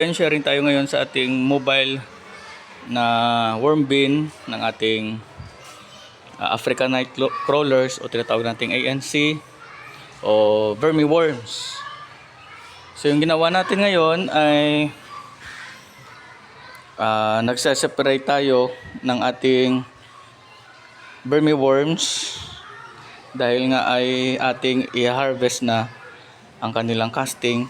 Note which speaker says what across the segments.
Speaker 1: Sharing tayo ngayon sa ating mobile na worm bin ng ating African night crawlers o tinatawag nating ANC o vermiworms. So yung ginawa natin ngayon ay nagse-separate tayo ng ating vermiworms dahil nga ay ating i-harvest na ang kanilang casting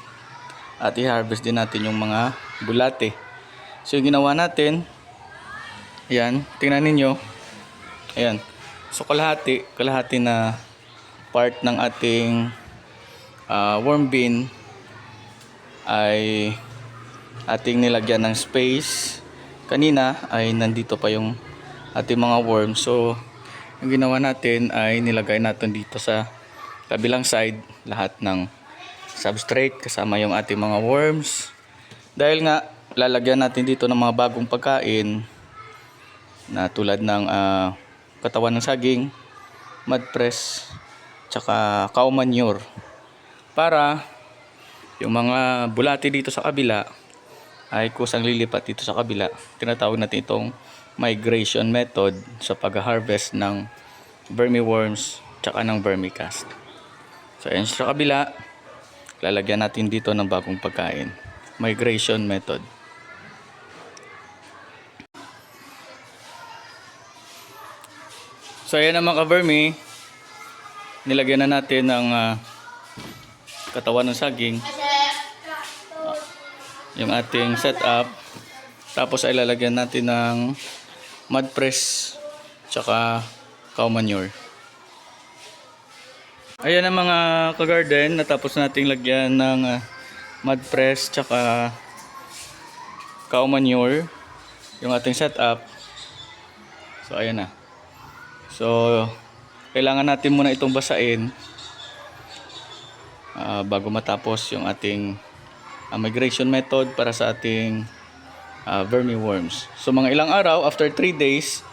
Speaker 1: at i-harvest din natin yung mga bulate. So yung ginawa natin, ayan, tingnan ninyo, ayan, so kalahati na part ng ating worm bin ay ating nilagyan ng space. Kanina ay nandito pa yung ating mga worms, so yung ginawa natin ay nilagay natin dito sa kabilang side lahat ng substrate kasama yung ating mga worms, dahil nga lalagyan natin dito ng mga bagong pagkain na tulad ng katawan ng saging, mud press, tsaka cow manure, para yung mga bulate dito sa kabila ay kusang lilipat dito sa kabila. Tinatawag natin itong migration method sa pag-harvest ng vermiworms tsaka ng vermicast. So ayan sa kabila, lalagyan natin dito ng bagong pagkain, migration method. So ayan naman ka-vermi, nilagyan na natin ng katawan ng saging, yung ating setup. Tapos ay lalagyan natin ng mud press tsaka cow manure. Ayan ang mga ka-garden, natapos nating lagyan ng mud press tsaka cow manure yung ating setup. So ayan na. So kailangan natin muna itong basain bago matapos yung ating migration method para sa ating vermiworms. So mga ilang araw, after 3 days,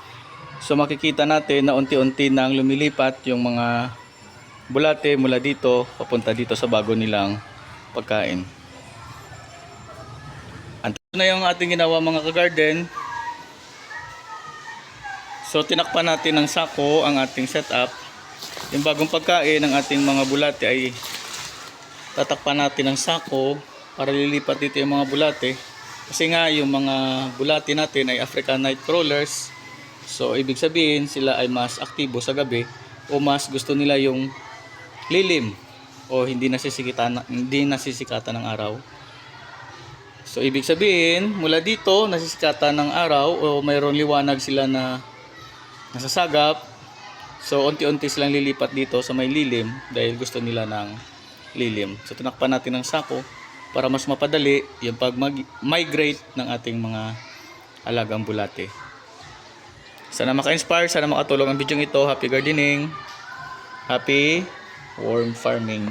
Speaker 1: so makikita natin na unti-unti nang lumilipat yung mga bulate mula dito papunta dito sa bago nilang pagkain. Ito na yung ating ginawa mga ka-garden. So tinakpan natin ng sako ang ating setup. Yung bagong pagkain ng ating mga bulate ay tatakpan natin ng sako para lilipat dito yung mga bulate. Kasi nga yung mga bulate natin ay African night crawlers. So ibig sabihin sila ay mas aktibo sa gabi o mas gusto nila yung lilim o hindi nasisikatan ng araw. So ibig sabihin mula dito nasisikatan ng araw o mayroon liwanag sila na nasasagap. So unti-unti silang lilipat dito sa may lilim dahil gusto nila ng lilim. So tinakpan natin ng sako para mas mapadali yung pag-migrate ng ating mga alagang bulate. Sana maka-inspire, sana makatulong ang video ito. Happy gardening, happy worm farming.